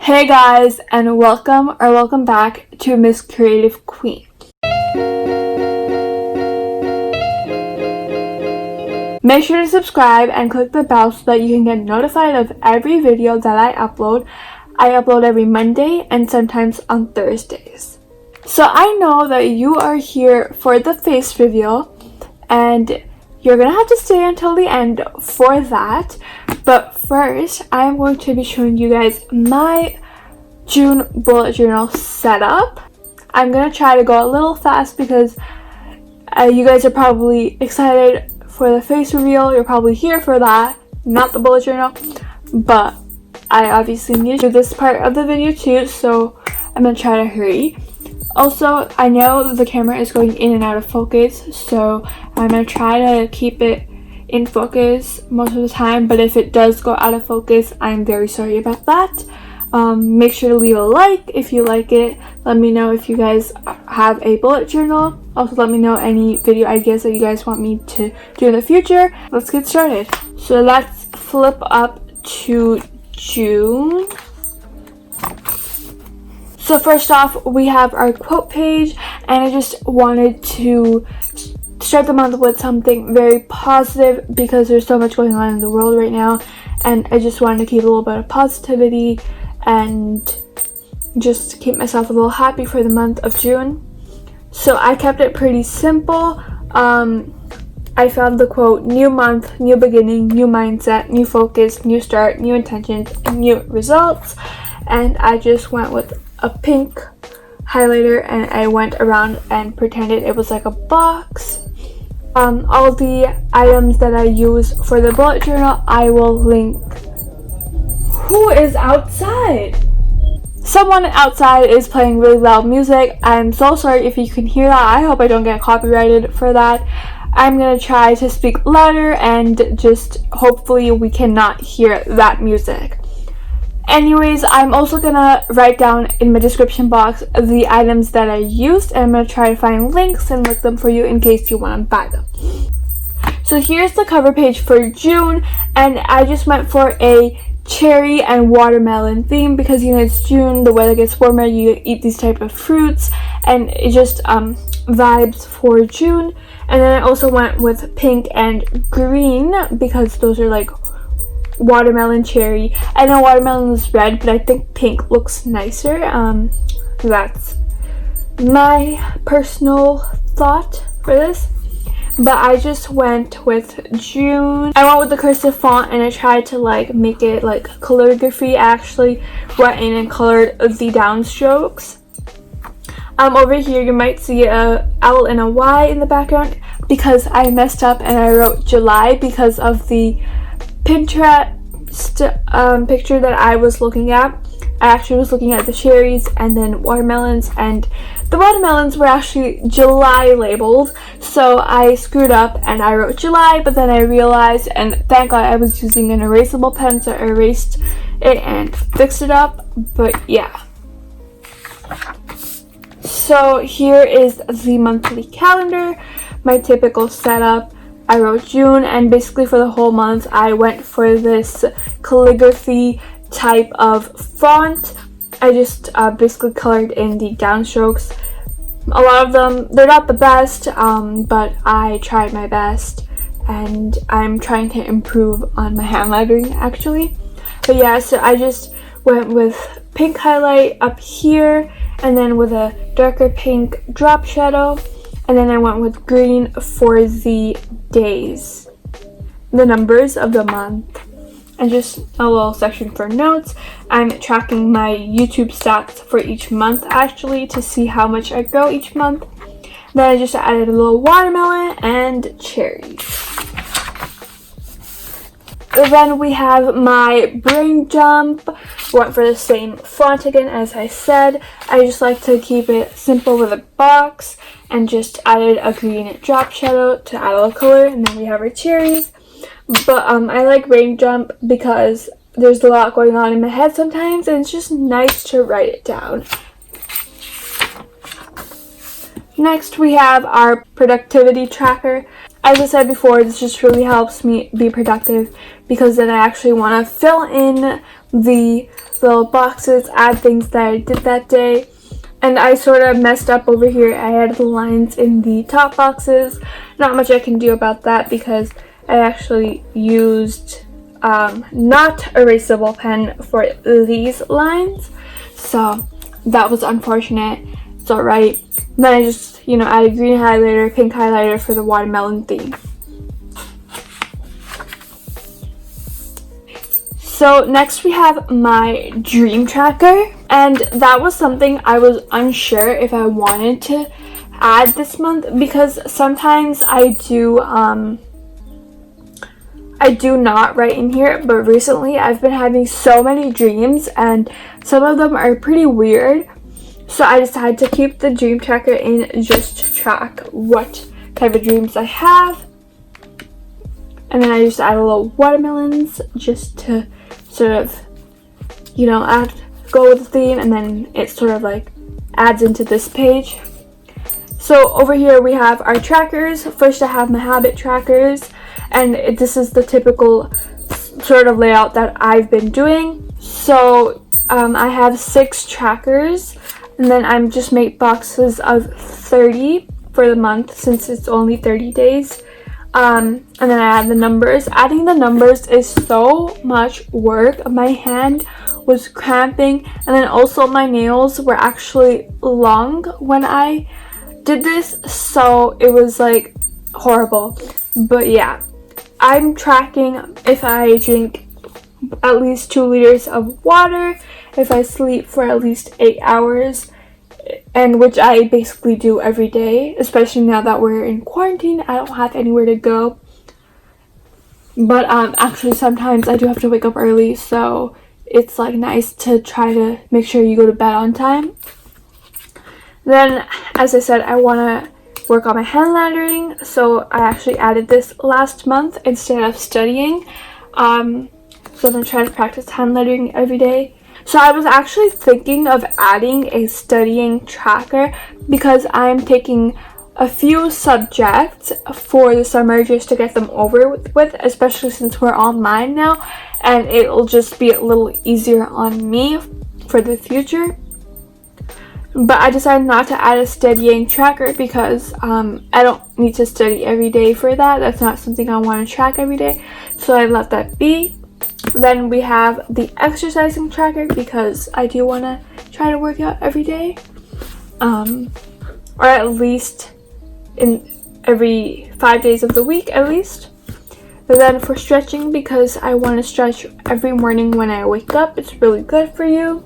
Hey guys, and welcome back to Miss Creative Queen. Make sure to subscribe and click the bell so that you can get notified of every video that I upload. I upload every Monday and sometimes on Thursdays. So I know that you are here for the face reveal and you're gonna have to stay until the end for that. But first, I'm going to be showing you guys my June bullet journal setup. I'm gonna try to go a little fast because you guys are probably excited for the face reveal. You're probably here for that, not the bullet journal. But I obviously need to do this part of the video too, so I'm gonna try to hurry. Also, I know the camera is going in and out of focus, so I'm gonna try to keep it in focus most of the time, but if it does go out of focus, I'm very sorry about that. Make sure to leave a like if you like it. Let me know if you guys have a bullet journal. Also, let me know any video ideas that you guys want me to do in the future. Let's get started. So let's flip up to June. So first off, we have our quote page, and I just wanted to start the month with something very positive because there's so much going on in the world right now, and I just wanted to keep a little bit of positivity and just keep myself a little happy for the month of June. So I kept it pretty simple. I found the quote, new month, new beginning, new mindset, new focus, new start, new intentions, and new results. And I just went with a pink highlighter and I went around and pretended it was like a box. All the items that I use for the bullet journal, I will link. Who is outside? Someone outside is playing really loud music. I'm so sorry if you can hear that. I hope I don't get copyrighted for that. I'm gonna try to speak louder and just hopefully we cannot hear that music. Anyways, I'm also gonna write down in my description box the items that I used, and I'm gonna try to find links and link them for you in case you want to buy them. So here's the cover page for June, and I just went for a cherry and watermelon theme because you know it's June, the weather gets warmer, you eat these type of fruits, and it just vibes for June. And then I also went with pink and green because those are like watermelon, cherry. I know watermelon is red, but I think pink looks nicer. That's my personal thought for this. But I just went with June. I went with the cursive font and I tried to like make it like calligraphy. I actually went in and colored the downstrokes. Over here you might see a L and a Y in the background because I messed up and I wrote July because of the Pinterest picture that I was looking at. I actually was looking at the cherries and then watermelons, and the watermelons were actually July labeled, so I screwed up and I wrote July, but then I realized, and thank God I was using an erasable pen, so I erased it and fixed it up. But yeah. So here is the monthly calendar, my typical setup. I wrote June, and basically for the whole month I went for this calligraphy type of font. I just basically colored in the downstrokes. A lot of them, they're not the best, but I tried my best and I'm trying to improve on my handwriting actually. But yeah, so I just went with pink highlight up here and then with a darker pink drop shadow. And then I went with green for the days, the numbers of the month, and just a little section for notes. I'm tracking my YouTube stats for each month actually to see how much I grow each month. Then I just added a little watermelon and cherries. Then we have my brain dump. Went for the same font again as I said. I just like to keep it simple with a box and just added a green drop shadow to add a little color. And then we have our cherries. But I like brain dump because there's a lot going on in my head sometimes and it's just nice to write it down. Next we have our productivity tracker. As I said before, this just really helps me be productive because then I actually want to fill in the just little boxes, add things that I did that day. And I sort of messed up over here. I added the lines in the top boxes. Not much I can do about that because I actually used not erasable pen for these lines. So that was unfortunate. It's alright. Then I just, added green highlighter, pink highlighter for the watermelon theme. So next we have my dream tracker, and that was something I was unsure if I wanted to add this month because sometimes I do not write in here, but recently I've been having so many dreams and some of them are pretty weird. So I decided to keep the dream tracker in just to track what type of dreams I have. And then I just add a little watermelons just to sort of, go with the theme, and then it sort of like adds into this page. So over here we have our trackers. First I have my habit trackers, and this is the typical sort of layout that I've been doing. So I have 6 trackers, and then I'm just make boxes of 30 for the month since it's only 30 days. And then I add the numbers. Adding the numbers is so much work. My hand was cramping, and then also my nails were actually long when I did this, so it was like horrible. But yeah, I'm tracking if I drink at least 2 liters of water, if I sleep for at least 8 hours, and which I basically do every day, especially now that we're in quarantine. I don't have anywhere to go, but actually sometimes I do have to wake up early, so it's like nice to try to make sure you go to bed on time. Then, as I said, I want to work on my hand lettering, so I actually added this last month instead of studying. So I'm trying to practice hand lettering every day. So I was actually thinking of adding a studying tracker because I'm taking a few subjects for the summer just to get them over with, especially since we're online now, and it'll just be a little easier on me for the future. But I decided not to add a studying tracker because I don't need to study every day for that. That's not something I want to track every day, so I let that be. Then we have the exercising tracker because I do want to try to work out every day, or at least in every 5 days of the week at least. But then for stretching, because I want to stretch every morning when I wake up, it's really good for you.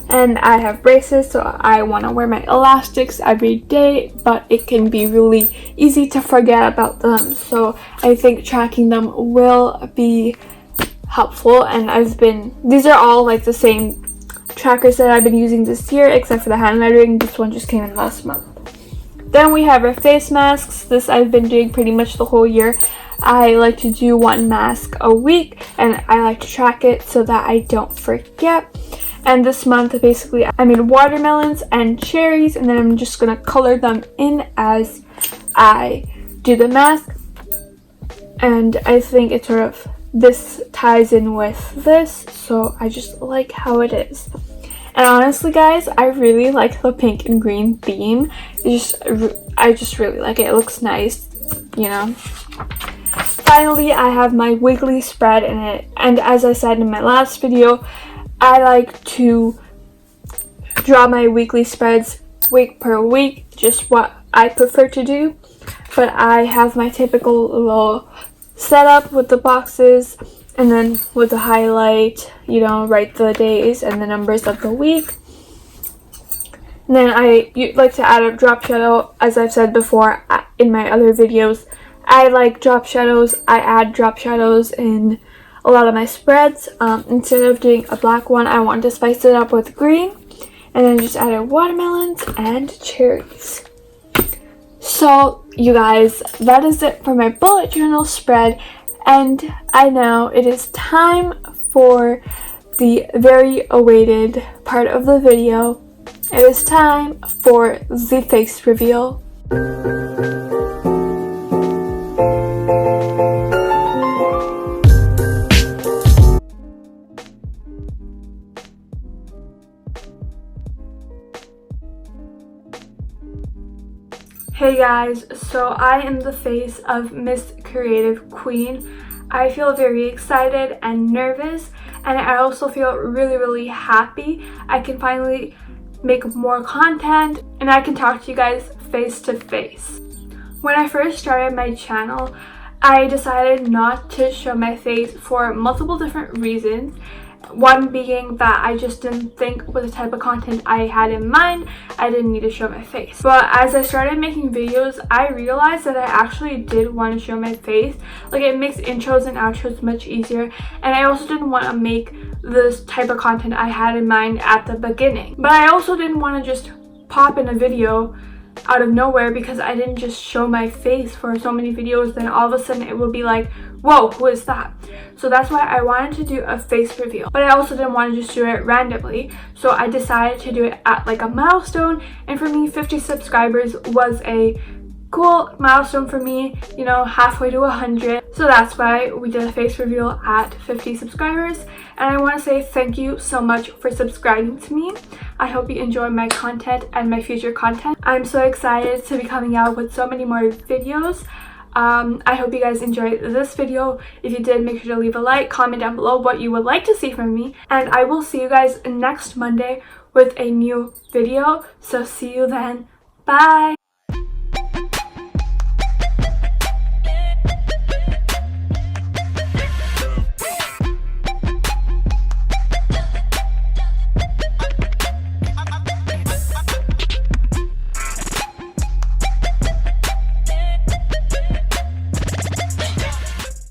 And I have braces, so I want to wear my elastics every day, but it can be really easy to forget about them, so I think tracking them will be helpful. And these are all like the same trackers that I've been using this year, except for the hand lettering. This one just came in last month. Then we have our face masks. This I've been doing pretty much the whole year. I like to do 1 mask a week, and I like to track it so that I don't forget. And this month, basically, I made watermelons and cherries, and then I'm just going to color them in as I do the mask. And I think it's sort of, this ties in with this, so I just like how it is. And honestly, guys, I really like the pink and green theme. I just really like it. It looks nice, Finally, I have my weekly spread in it. And as I said in my last video, I like to draw my weekly spreads week per week, just what I prefer to do. But I have my typical little setup with the boxes, and then with the highlight, write the days and the numbers of the week. And then I like to add a drop shadow, as I've said before in my other videos. I like drop shadows. I add drop shadows in a lot of my spreads. Instead of doing a black one, I want to spice it up with green, and then just added watermelons and cherries. So you guys, that is it for my bullet journal spread, and I know it is time for the very awaited part of the video. It is time for the face reveal. Hey guys, so I am the face of Miss Creative Queen. I feel very excited and nervous, and I also feel really happy. I can finally make more content and I can talk to you guys face to face. When I first started my channel, I decided not to show my face for multiple different reasons. One being that I just didn't think with the type of content I had in mind, I didn't need to show my face. But as I started making videos, I realized that I actually did want to show my face. Like, it makes intros and outros much easier, and I also didn't want to make this type of content I had in mind at the beginning. But I also didn't want to just pop in a video out of nowhere, because I didn't just show my face for so many videos, then all of a sudden it would be like, whoa, who is that? So that's why I wanted to do a face reveal, but I also didn't want to just do it randomly. So I decided to do it at like a milestone, and for me 50 subscribers was a cool milestone for me, you know, halfway to 100. So that's why we did a face reveal at 50 subscribers, and I want to say thank you so much for subscribing to me. I hope you enjoy my content and my future content. I'm so excited to be coming out with so many more videos. I hope you guys enjoyed this video. If you did, make sure to leave a like, comment down below what you would like to see from me, and I will see you guys next Monday with a new video. So see you then. Bye!